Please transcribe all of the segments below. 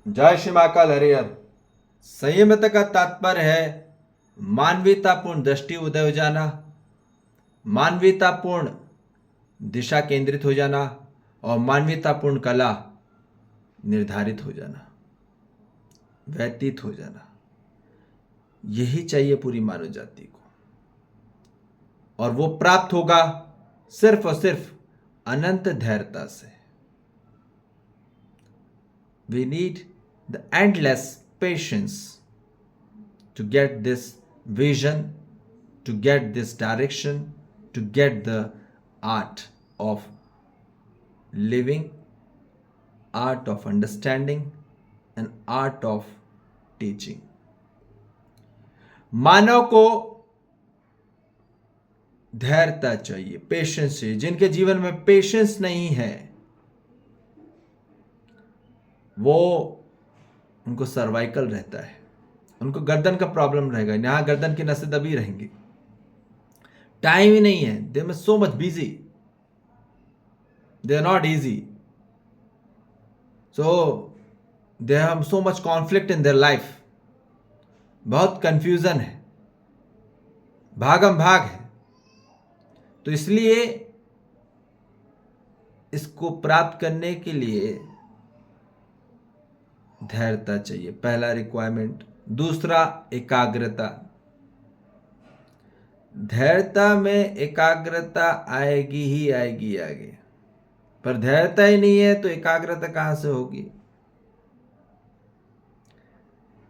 जय श्री महाकाल हरिहर। संयमता का तात्पर्य है मानवीयतापूर्ण दृष्टि उदय हो जाना, मानवीयतापूर्ण दिशा केंद्रित हो जाना और मानवीयतापूर्ण कला निर्धारित हो जाना, व्यतीत हो जाना। यही चाहिए पूरी मानव जाति को, और वो प्राप्त होगा सिर्फ और सिर्फ अनंत धैर्यता से। We need the endless patience to get this vision, to get this direction, to get the art of living, art of understanding, and art of teaching. मानव को धैर्यता चाहिए, पेशेंस चाहिए। जिनके जीवन में पेशेंस नहीं है वो उनको सर्वाइकल रहता है, उनको गर्दन का प्रॉब्लम रहेगा। यहां गर्दन की नसें दबी रहेंगी, टाइम ही नहीं है। They are so much busy, they are not easy, so they have so much conflict in their life. बहुत कंफ्यूजन है, भागम भाग है। तो इसलिए इसको प्राप्त करने के लिए धैर्यता चाहिए, पहला रिक्वायरमेंट। दूसरा, एकाग्रता। धैर्यता में एकाग्रता आएगी ही आएगी आगे, पर धैर्यता ही नहीं है तो एकाग्रता कहां से होगी।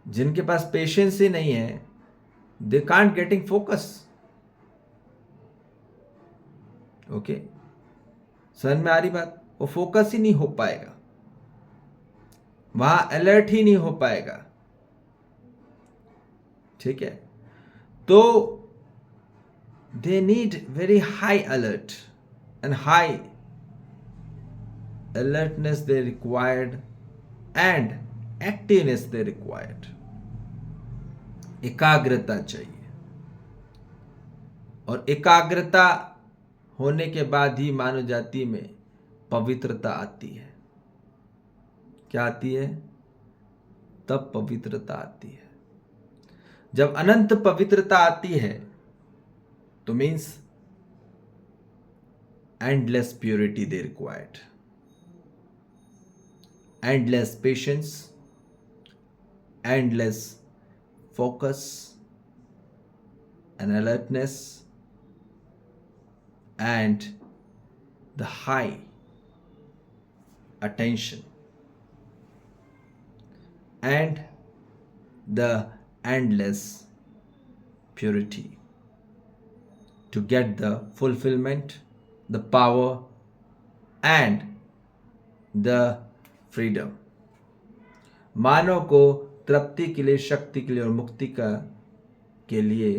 जिनके पास पेशेंस ही नहीं है, they can't getting focus. Okay, समझ में आ रही बात? वो फोकस ही नहीं हो पाएगा, वहां अलर्ट ही नहीं हो पाएगा। ठीक है, तो they need very high alert and high alertness they required and activeness they required. एकाग्रता चाहिए, और एकाग्रता होने के बाद ही मानव जाति में पवित्रता आती है। क्या आती है? तब पवित्रता आती है। जब अनंत पवित्रता आती है तो means endless purity they required, endless patience, endless focus and alertness, and the high attention and the endless purity to get the fulfillment, the power, and the freedom. मानव को तृप्ति के लिए, शक्ति के लिए और मुक्ति के लिए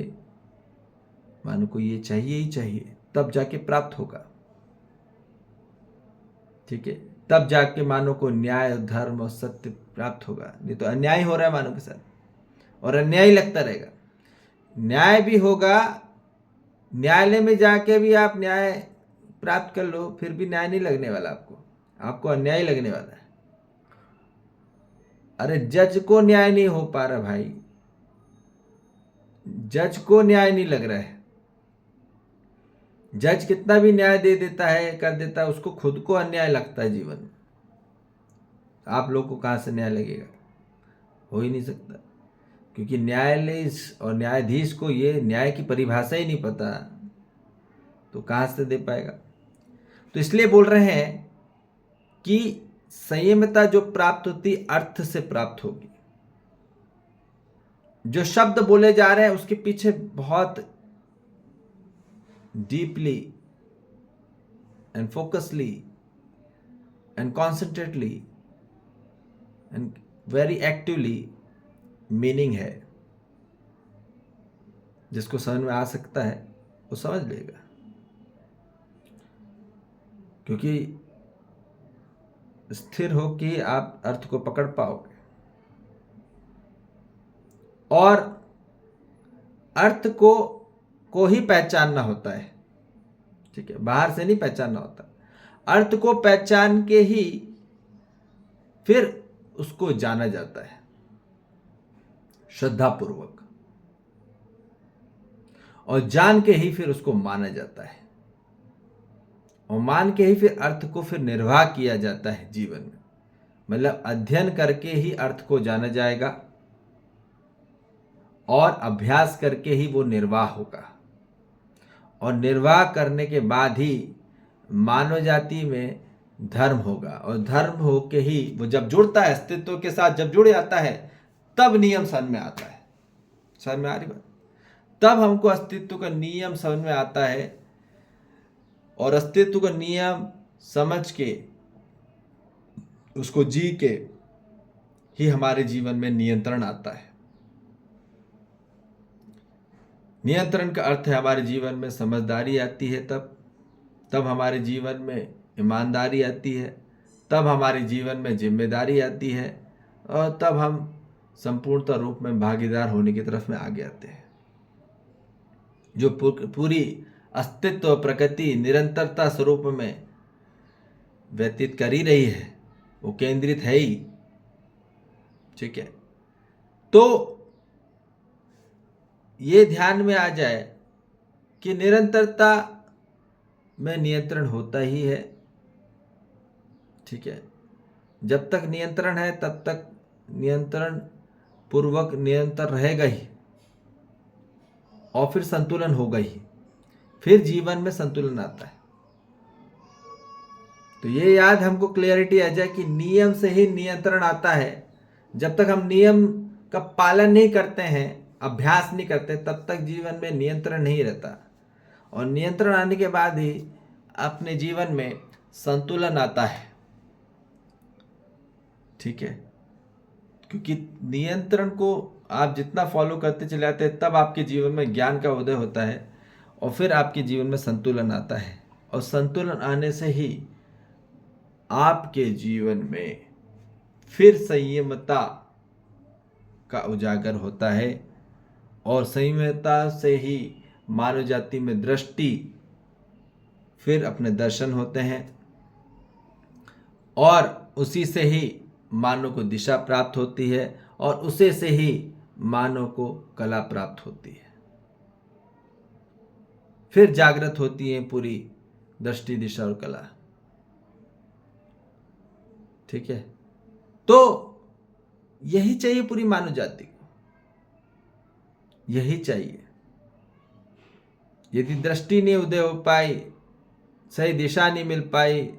मानव को ये चाहिए ही चाहिए, तब जाके प्राप्त होगा। ठीक है, तब जाके मानव को न्याय, धर्म और सत्य प्राप्त होगा। नहीं तो अन्याय हो रहा है मानव के साथ, और अन्याय लगता रहेगा। न्याय भी होगा, न्यायालय में जाके भी आप न्याय प्राप्त कर लो, फिर भी न्याय नहीं लगने वाला आपको अन्याय लगने वाला है। अरे जज को न्याय नहीं हो पा रहा भाई, जज को न्याय नहीं लग रहा है। जज कितना भी न्याय दे देता है, कर देता है, उसको खुद को अन्याय लगता है जीवन में। आप लोग को कहां से न्याय लगेगा? हो ही नहीं सकता, क्योंकि न्यायालय और न्यायाधीश को ये न्याय की परिभाषा ही नहीं पता, तो कहां से दे पाएगा। तो इसलिए बोल रहे हैं कि संयमता जो प्राप्त होती अर्थ से प्राप्त होगी। जो शब्द बोले जा रहे हैं उसके पीछे बहुत deeply and focusly and concentratedly and very actively meaning है। जिसको समझ में आ सकता है वो समझ लेगा, क्योंकि स्थिर हो कि आप अर्थ को पकड़ पाओगे। और अर्थ को ही पहचानना होता है। ठीक है, बाहर से नहीं पहचानना होता। अर्थ को पहचान के ही फिर उसको जाना जाता है श्रद्धापूर्वक, और जान के ही फिर उसको माना जाता है, और मान के ही फिर अर्थ को फिर निर्वाह किया जाता है जीवन में। मतलब अध्ययन करके ही अर्थ को जाना जाएगा और अभ्यास करके ही वो निर्वाह होगा, और निर्वाह करने के बाद ही मानव जाति में धर्म होगा, और धर्म होके ही वो जब जुड़ता है अस्तित्व के साथ, जब जुड़ जाता है तब नियम समझ में आता है। समझ में आ रही बात? तब हमको अस्तित्व का नियम समझ में आता है, और अस्तित्व का नियम समझ के उसको जी के ही हमारे जीवन में नियंत्रण आता है। नियंत्रण का अर्थ है हमारे जीवन में समझदारी आती है, तब हमारे जीवन में ईमानदारी आती है, तब हमारे जीवन में जिम्मेदारी आती है, और तब हम संपूर्णता रूप में भागीदार होने की तरफ में आगे आते हैं। जो पूरी अस्तित्व प्रकृति निरंतरता स्वरूप में व्यतीत कर ही रही है, वो केंद्रित है ही। ठीक है, तो ये ध्यान में आ जाए कि निरंतरता में नियंत्रण होता ही है। ठीक है, जब तक नियंत्रण है तब तक नियंत्रण पूर्वक निरंतर रहेगा ही, और फिर संतुलन होगा ही, फिर जीवन में संतुलन आता है। तो ये याद हमको क्लियरिटी आ जाए कि नियम से ही नियंत्रण आता है। जब तक हम नियम का पालन नहीं करते हैं, अभ्यास नहीं करते, तब तक जीवन में नियंत्रण नहीं रहता, और नियंत्रण आने के बाद ही अपने जीवन में संतुलन आता है। ठीक है, क्योंकि नियंत्रण को आप जितना फॉलो करते चले जाते हैं, तब आपके जीवन में ज्ञान का उदय होता है, और फिर आपके जीवन में संतुलन आता है, और संतुलन आने से ही आपके जीवन में फिर संयमता का उजागर होता है, और संयमता से ही मानव जाति में दृष्टि, फिर अपने दर्शन होते हैं, और उसी से ही मानव को दिशा प्राप्त होती है, और उसे से ही मानव को कला प्राप्त होती है। फिर जागृत होती है पूरी दृष्टि, दिशा और कला। ठीक है, तो यही चाहिए पूरी मानव जाति को, यही चाहिए। यदि दृष्टि नहीं उदय हो पाई, सही दिशा नहीं मिल पाई,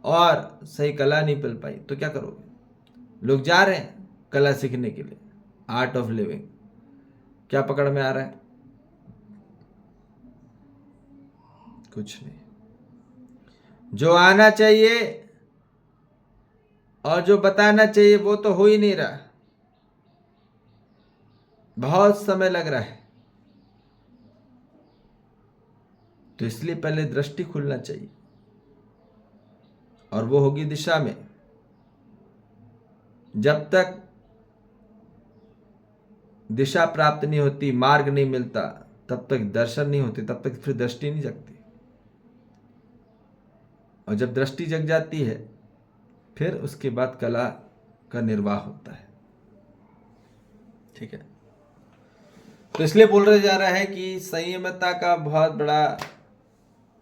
और सही कला नहीं मिल पाई, तो क्या करोगे? लोग जा रहे हैं कला सीखने के लिए, आर्ट ऑफ लिविंग, क्या पकड़ में आ रहा है? कुछ नहीं। जो आना चाहिए और जो बताना चाहिए वो तो हो ही नहीं रहा, बहुत समय लग रहा है। तो इसलिए पहले दृष्टि खुलना चाहिए, और वो होगी दिशा में। जब तक दिशा प्राप्त नहीं होती, मार्ग नहीं मिलता, तब तक दर्शन नहीं होते, तब तक फिर दृष्टि नहीं जगती। और जब दृष्टि जग जाती है, फिर उसके बाद कला का निर्वाह होता है। ठीक है, तो इसलिए बोल रहा जा रहा है कि संयमता का बहुत बड़ा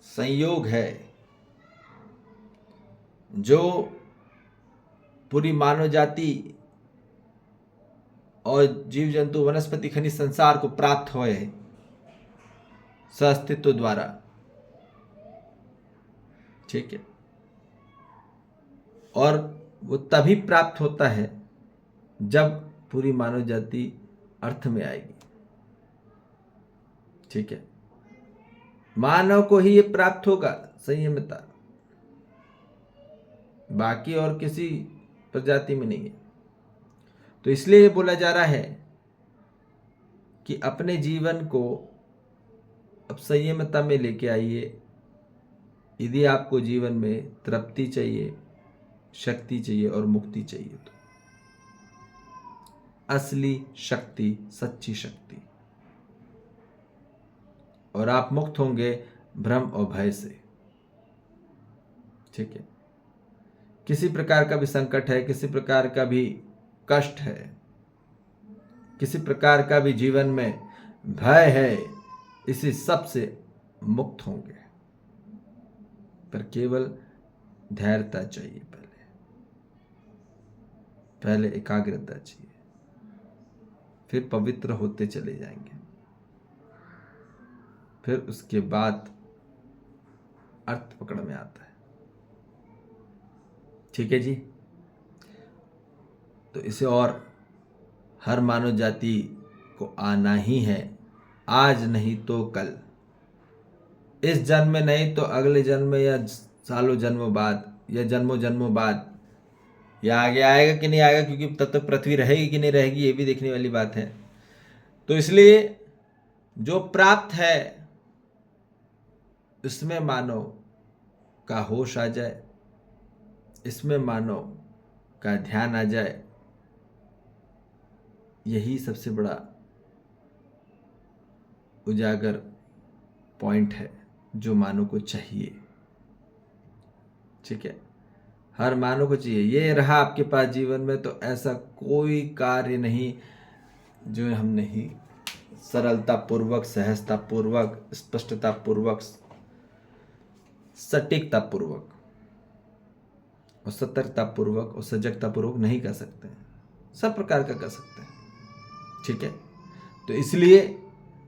संयोग है, जो पूरी मानव जाति और जीव जंतु वनस्पति खनिज संसार को प्राप्त हुए है सहअस्तित्व द्वारा। ठीक है, और वो तभी प्राप्त होता है जब पूरी मानव जाति अर्थ में आएगी। ठीक है, मानव को ही ये प्राप्त होगा संयमता, बाकी और किसी प्रजाति में नहीं है। तो इसलिए ये बोला जा रहा है कि अपने जीवन को अब संयमता में लेके आइए। यदि आपको जीवन में तृप्ति चाहिए, शक्ति चाहिए और मुक्ति चाहिए, तो असली शक्ति, सच्ची शक्ति, और आप मुक्त होंगे भ्रम और भय से। ठीक है, किसी प्रकार का भी संकट है, किसी प्रकार का भी कष्ट है, किसी प्रकार का भी जीवन में भय है, इसी सब से मुक्त होंगे। पर केवल धैर्यता चाहिए, पहले एकाग्रता चाहिए, फिर पवित्र होते चले जाएंगे, फिर उसके बाद अर्थ पकड़ में आता है। ठीक है जी। तो इसे और हर मानव जाति को आना ही है, आज नहीं तो कल, इस जन्म में नहीं तो अगले जन्म में, या सालों जन्मों बाद, या जन्मों जन्मों बाद, या आगे आएगा कि नहीं आएगा, क्योंकि तब तक पृथ्वी रहेगी कि नहीं रहेगी ये भी देखने वाली बात है। तो इसलिए जो प्राप्त है इसमें मानव का होश आ जाए, इसमें मानव का ध्यान आ जाए, यही सबसे बड़ा उजागर पॉइंट है जो मानव को चाहिए। ठीक है, हर मानव को चाहिए। ये रहा आपके पास जीवन में तो ऐसा कोई कार्य नहीं जो हम नहीं सरलता पूर्वक, सहजता पूर्वक, स्पष्टता पूर्वक, सटीकता पूर्वक और सतर्कता पूर्वक और सजगता पूर्वक नहीं कर सकते हैं, सब प्रकार का कर सकते हैं। ठीक है, तो इसलिए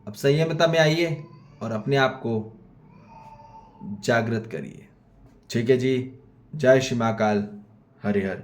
अब संयमता में आइए और अपने आप को जागृत करिए। ठीक है जी। जय श्री महाकाल। हरि हर।